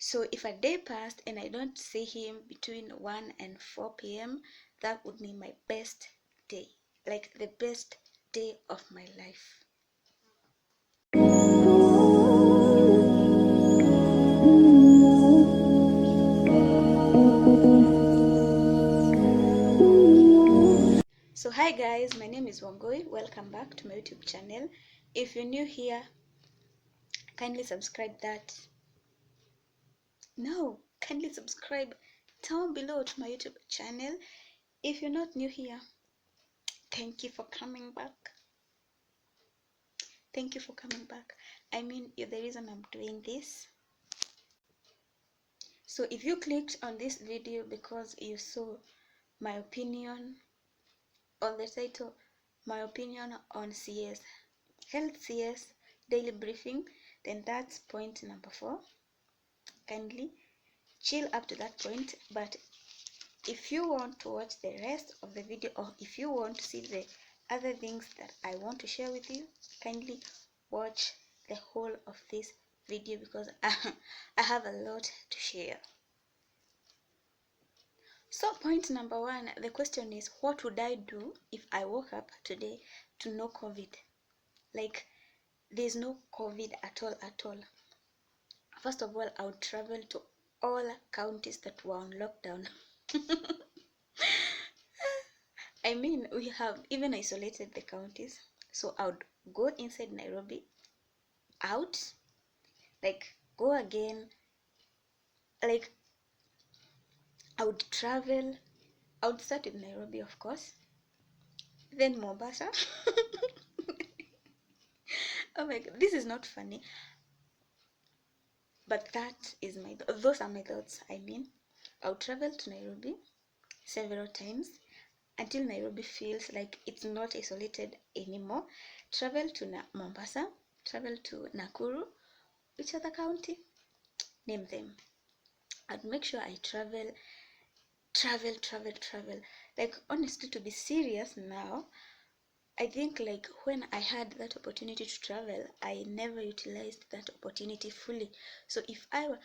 So if a day passed and I don't see him between 1 and 4 p.m., that would be my best day, like the best day of my life. So hi guys, my name is Wangoi. Welcome back to my YouTube channel. If you're new here, kindly subscribe kindly subscribe down below to my YouTube channel. If you're not new here, thank you for coming back. Thank you for coming back. I mean, you're the reason I'm doing this. So if you clicked on this video because you saw my opinion on the title, my opinion on CS, health CS daily briefing, then that's point number 4. Kindly chill up to that point. But if you want to watch the rest of the video, or if you want to see the other things that I want to share with you, kindly watch the whole of this video because I have a lot to share. So point number 1, the question is, what would I do if I woke up today to no COVID? Like, there's no COVID at all. First of all, I would travel to all counties that were on lockdown. I mean, we have even isolated the counties. So I would go inside Nairobi, out, like go again, like I would travel. I would start with Nairobi, of course, then Mombasa. Oh my god, this is not funny, but those are my thoughts. I mean, I would travel to Nairobi several times until Nairobi feels like it's not isolated anymore. Travel to Mombasa, travel to Nakuru, which other county? Name them. I'd make sure I travel. Like, honestly, to be serious now, I think like when I had that opportunity to travel, I never utilized that opportunity fully. So if I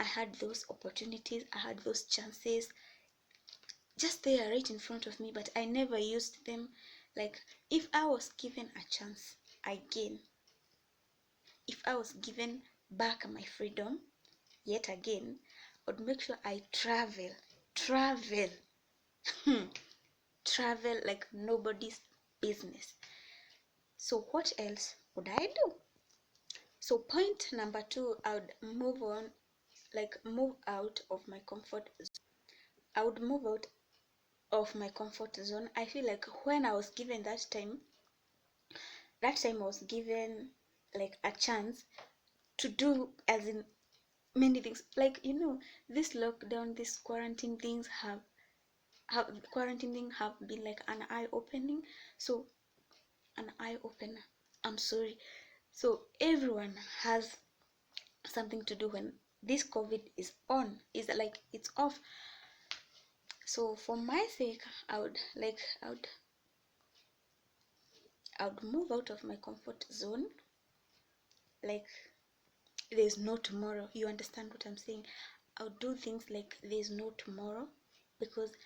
had those opportunities, I had those chances just there right in front of me, but I never used them. Like, if I was given a chance again, if I was given back my freedom yet again, I would make sure I travel travel like nobody's business. So what else would I do? So point number 2, I would move out of my comfort zone. I would move out of my comfort zone. I feel like when I was given that time I was given like a chance to do as in many things. Like, this lockdown, this quarantine thing have been like an eye opening. So an eye opener. I'm sorry. So everyone has something to do when this COVID is it's off. So for my sake, I would move out of my comfort zone. Like, there's no tomorrow. You understand what I'm saying? I would do things like there's no tomorrow, because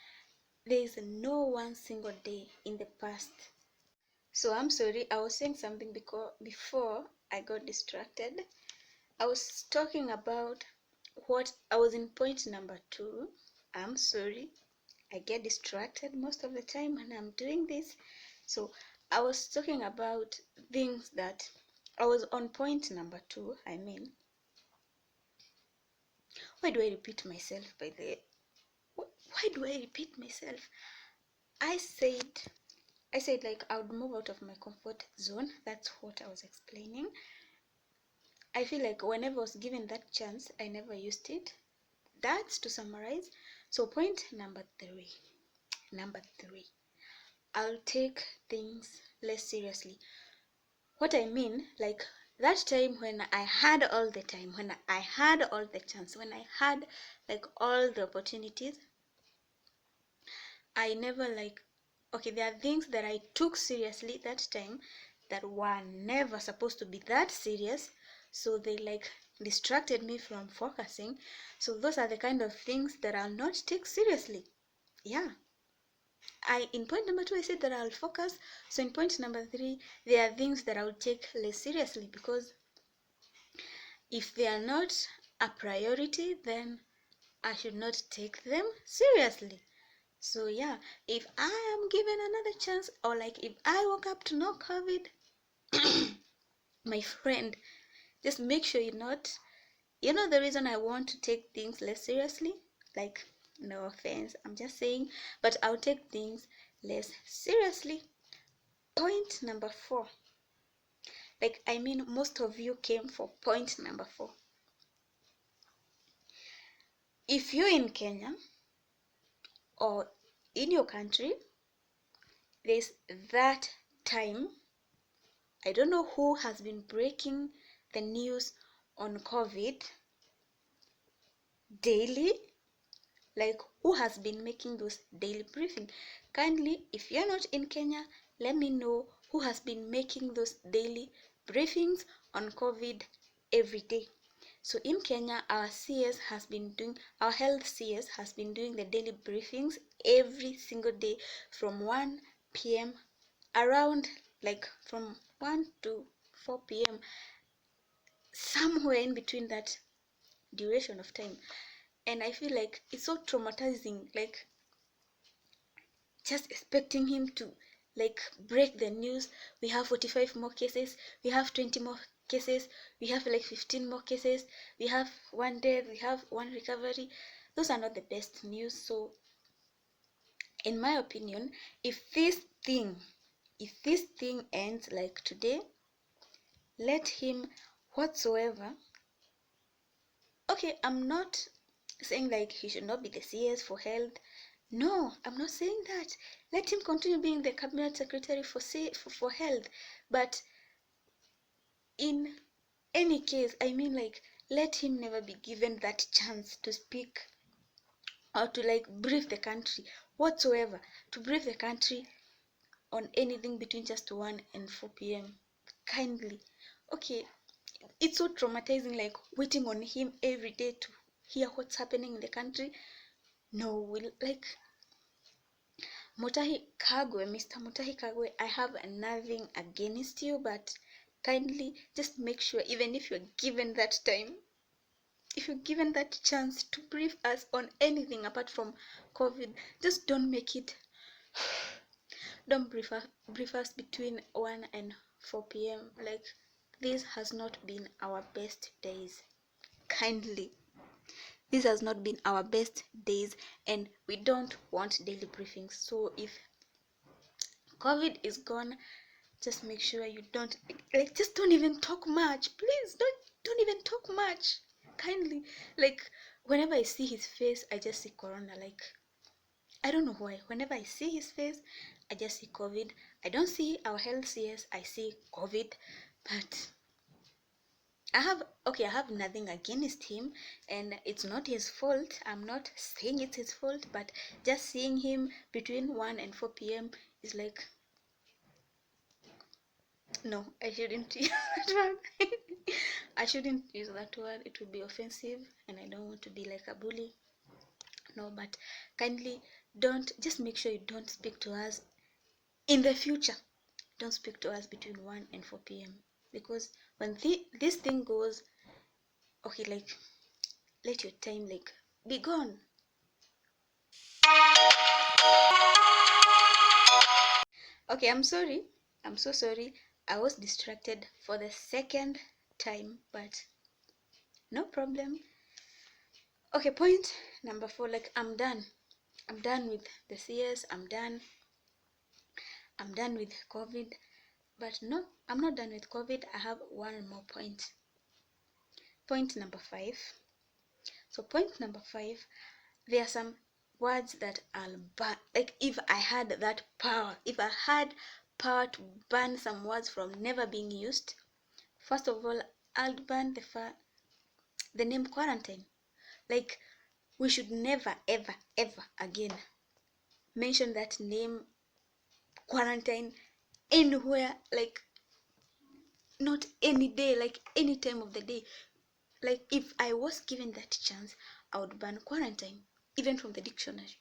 there is no one single day in the past. So I'm sorry, I was saying something because before I got distracted. I was talking about what I was in point number 2. I'm sorry, I get distracted most of the time when I'm doing this. So I was talking about things that I was on point number 2. I mean, why do I repeat myself? By the way, why do I repeat myself? I said like I would move out of my comfort zone. That's what I was explaining. I feel like whenever I was given that chance, I never used it. That's to summarize. So point number 3. I'll take things less seriously. What I mean, like that time when I had all the time, when I had all the chance, when I had like all the opportunities, I never okay, there are things that I took seriously that time that were never supposed to be that serious. So they distracted me from focusing. So those are the kind of things that I'll not take seriously. Yeah. In point number 2, I said that I'll focus. So in point number 3, there are things that I'll take less seriously, because if they are not a priority, then I should not take them seriously. So yeah, if I am given another chance, or like if I woke up to no COVID, my friend, just make sure you're not, the reason I want to take things less seriously, like, no offense, I'm just saying, but I'll take things less seriously. Point number 4, like, I mean, most of you came for point number 4. If you're in Kenya or in your country, there's that time, I don't know who has been breaking the news on COVID daily, like who has been making those daily briefing. Kindly, if you're not in Kenya, let me know who has been making those daily briefings on COVID every day. So in Kenya, our health CS has been doing the daily briefings every single day from 1 p.m. around, like from 1 to 4 p.m. somewhere in between that duration of time. And I feel like it's so traumatizing, like just expecting him to like break the news. We have 45 more cases, we have 20 more cases, we have like 15 more cases, we have 1 death, we have 1 recovery. Those are not the best news. So in my opinion, if this thing ends like today, let him whatsoever. Okay, I'm not saying like he should not be the CS for health. No, I'm not saying that. Let him continue being the cabinet secretary for health. But in any case, I mean, like, let him never be given that chance to speak or to like brief the country whatsoever, to brief the country on anything between just 1 and 4 p.m. Kindly. Okay, it's so traumatizing, like waiting on him every day to hear what's happening in the country. No, we'll like Mr. Mutahi Kagwe, I have nothing against you, but kindly just make sure, even if you're given that time, if you're given that chance to brief us on anything apart from COVID, just don't make it, don't brief us between 1 and 4 p.m. Like, this has not been our best days. Kindly. This has not been our best days, and we don't want daily briefings. So if COVID is gone, just make sure you don't, like, just don't even talk much. Please don't even talk much. Kindly. Like, whenever I see his face, I just see corona. Like, I don't know why. Whenever I see his face, I just see COVID. I don't see our health CS, I see COVID. But I have nothing against him, and it's not his fault. I'm not saying it's his fault, but just seeing him between 1 and 4 p.m. is like, no, I shouldn't use that word. I shouldn't use that word. It would be offensive, and I don't want to be like a bully. No, but kindly just make sure you don't speak to us in the future. Don't speak to us between 1 and 4 p.m. Because when this thing goes, okay, like, let your time like be gone. Okay, I'm sorry. I'm so sorry. I was distracted for the second time, but no problem. Okay, point number 4, like, I'm done. I'm done with the CS. I'm done with COVID. But no, I'm not done with COVID. I have one more point. Point number 5. So point number 5, there are some words that I'll ban. Like, if I had that power, if I had power to ban some words from never being used, first of all, I'll ban the name quarantine. Like, we should never, ever, ever again mention that name quarantine anywhere. Like, not any day, like any time of the day. like if I was given that chance, I would ban quarantine, even from the dictionary.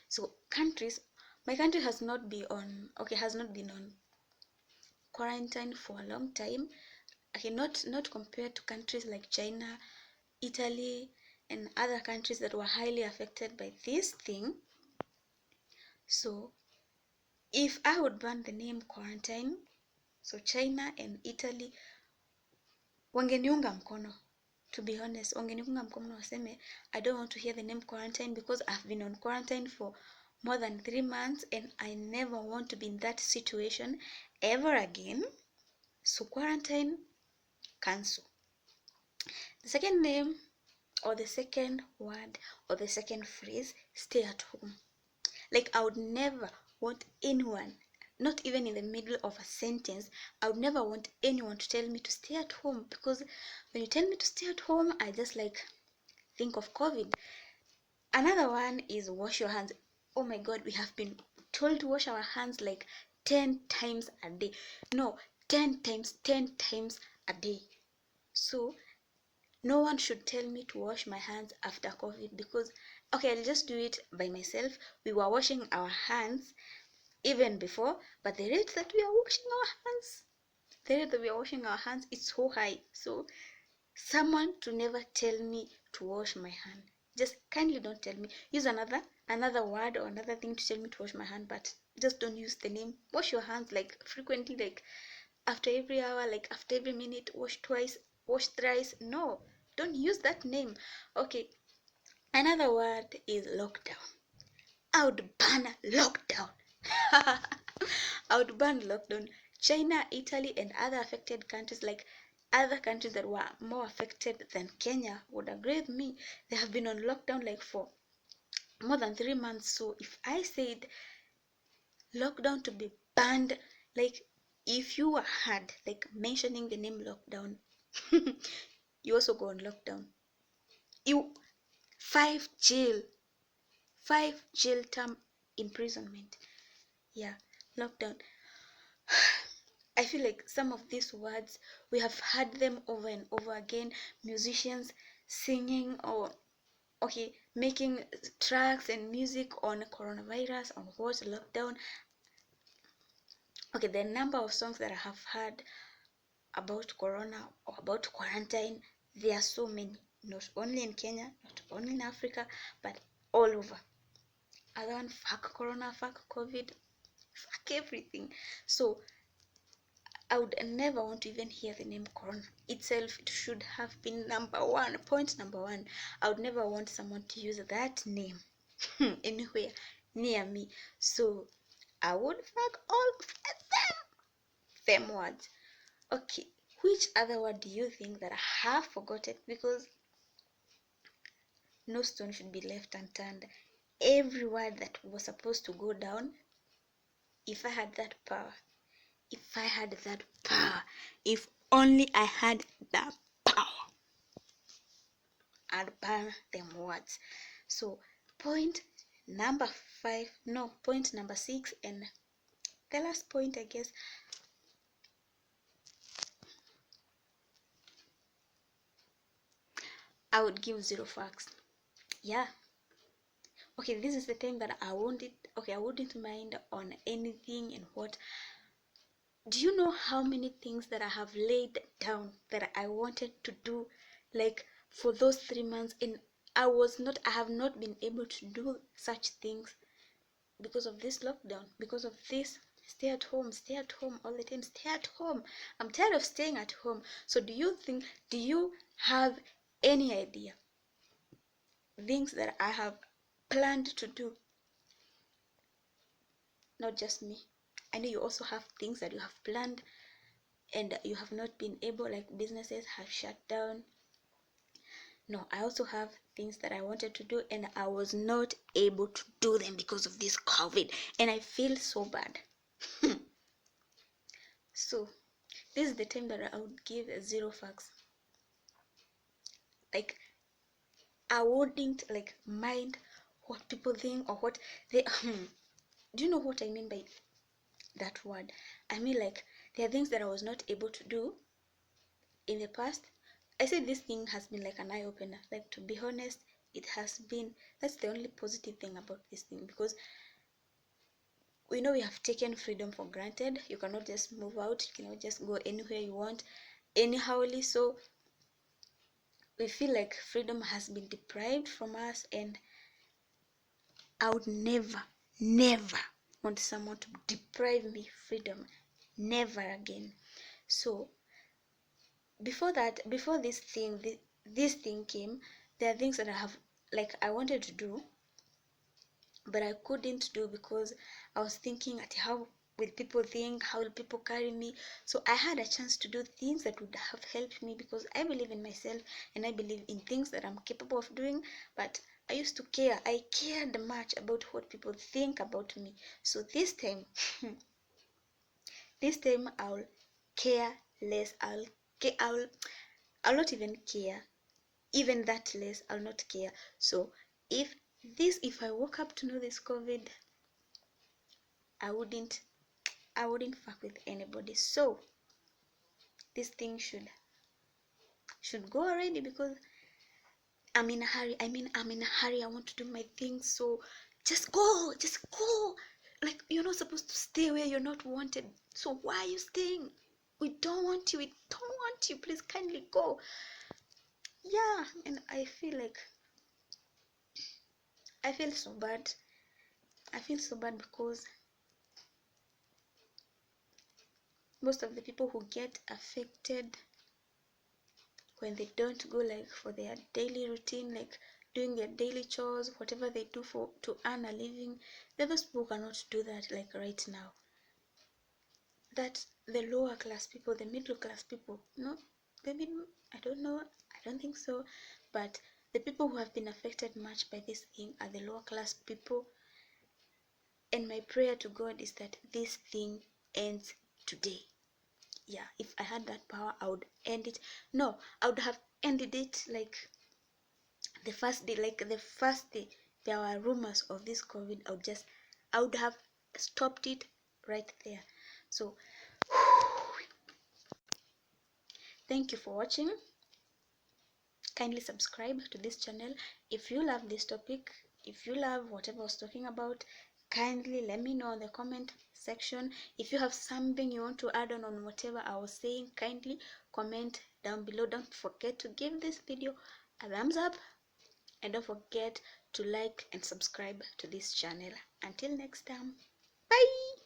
So countries, my country has not been on, has not been on quarantine for a long time. Okay, not compared to countries like China, Italy, and other countries that were highly affected by this thing. So if I would ban the name quarantine, so China and Italy wangeniunga mkono. To be honest, wangeniunga mkono waseme, I don't want to hear the name quarantine because I've been on quarantine for more than 3 months and I never want to be in that situation ever again. So quarantine, cancel. The second name, or the second word, or the second phrase, stay at home. Like I would never want anyone, not even in the middle of a sentence, I would never want anyone to tell me to stay at home, because when you tell me to stay at home, I just like think of COVID. Another one is wash your hands. Oh my God, we have been told to wash our hands like 10 times a day. No, 10 times a day. So no one should tell me to wash my hands after COVID, because okay, I'll just do it by myself. We were washing our hands even before, but the rate that we are washing our hands is so high. So someone to never tell me to wash my hand. Just kindly don't tell me. Use another word or another thing to tell me to wash my hand, but just don't use the name. Wash your hands like frequently, like after every hour, like after every minute, wash twice, wash thrice. No, don't use that name. Okay, another word is lockdown. I would ban lockdown. I would ban lockdown. China, Italy, and other affected countries, like other countries that were more affected than Kenya, would agree with me. They have been on lockdown like for more than 3 months. So if I said lockdown to be banned, like if you had like mentioning the name lockdown, you also go on lockdown. You 5 jail, 5 jail term imprisonment. Yeah, lockdown. I feel like some of these words we have heard them over and over again. Musicians singing or making tracks and music on coronavirus, on what lockdown. Okay, the number of songs that I have heard about corona or about quarantine, there are so many, not only in Kenya, not only in Africa, but all over. Other one, fuck corona, fuck COVID, fuck everything. So I would never want to even hear the name corona itself. It should have been number one, point number one. I would never want someone to use that name anywhere near me. So I would fuck all of them words. Okay, which other word do you think that I have forgotten? Because no stone should be left unturned. Every word that was supposed to go down, if I had that power, if I had that power, if only I had that power, I'd ban them words. So point number 5, no, point number 6, and the last point, I guess, I would give 0 facts. Yeah. Okay, this is the time that I wouldn't mind on anything and what. Do you know how many things that I have laid down that I wanted to do, like for those 3 months, and I have not been able to do such things because of this lockdown, because of this stay at home all the time, stay at home. I'm tired of staying at home. So do you have any idea things that I have planned to do? Not just me, I know you also have things that you have planned and you have not been able, like businesses have shut down. No, I also have things that I wanted to do and I was not able to do them because of this COVID, and I feel so bad. So this is the time that I would give 0 facts. Like I wouldn't like mind what people think or what they do you know what I mean by that word? I mean, like, there are things that I was not able to do in the past, I say this thing has been like an eye opener. Like, to be honest, it has been. That's the only positive thing about this thing, because we know we have taken freedom for granted. You cannot just move out, you cannot just go anywhere you want anyhowly. So we feel like freedom has been deprived from us, and I would never want someone to deprive me freedom. Never again. So before this thing came, there are things that I wanted to do, but I couldn't do because I was thinking at how will people think, how will people carry me. So I had a chance to do things that would have helped me, because I believe in myself and I believe in things that I'm capable of doing. But I used to care. I cared much about what people think about me. So this time this time I'll care less. I'll not even care. Even that less, I'll not care. So if I woke up to know this COVID, I wouldn't fuck with anybody. So this thing should go already, because I'm in a hurry. I'm in a hurry. I want to do my thing. So just go. Like, you're not supposed to stay where you're not wanted. So why are you staying? We don't want you. We don't want you. Please kindly go. Yeah, and I feel so bad. I feel so bad because most of the people who get affected when they don't go like for their daily routine, like doing their daily chores, whatever they do for to earn a living, those people cannot do that like right now. That the lower class people, the middle class people, no, the middle, I don't know, I don't think so, but the people who have been affected much by this thing are the lower class people. And my prayer to God is that this thing ends today. Yeah, if I had that power, I would end it. No, I would have ended it like the first day. Like the first day there were rumors of this COVID, I would have stopped it right there. So thank you for watching. Kindly subscribe to this channel. If you love this topic, if you love whatever I was talking about, kindly let me know in the comment section. If you have something you want to add on whatever I was saying, kindly comment down below. Don't forget to give this video a thumbs up, and don't forget to like and subscribe to this channel. Until next time, bye.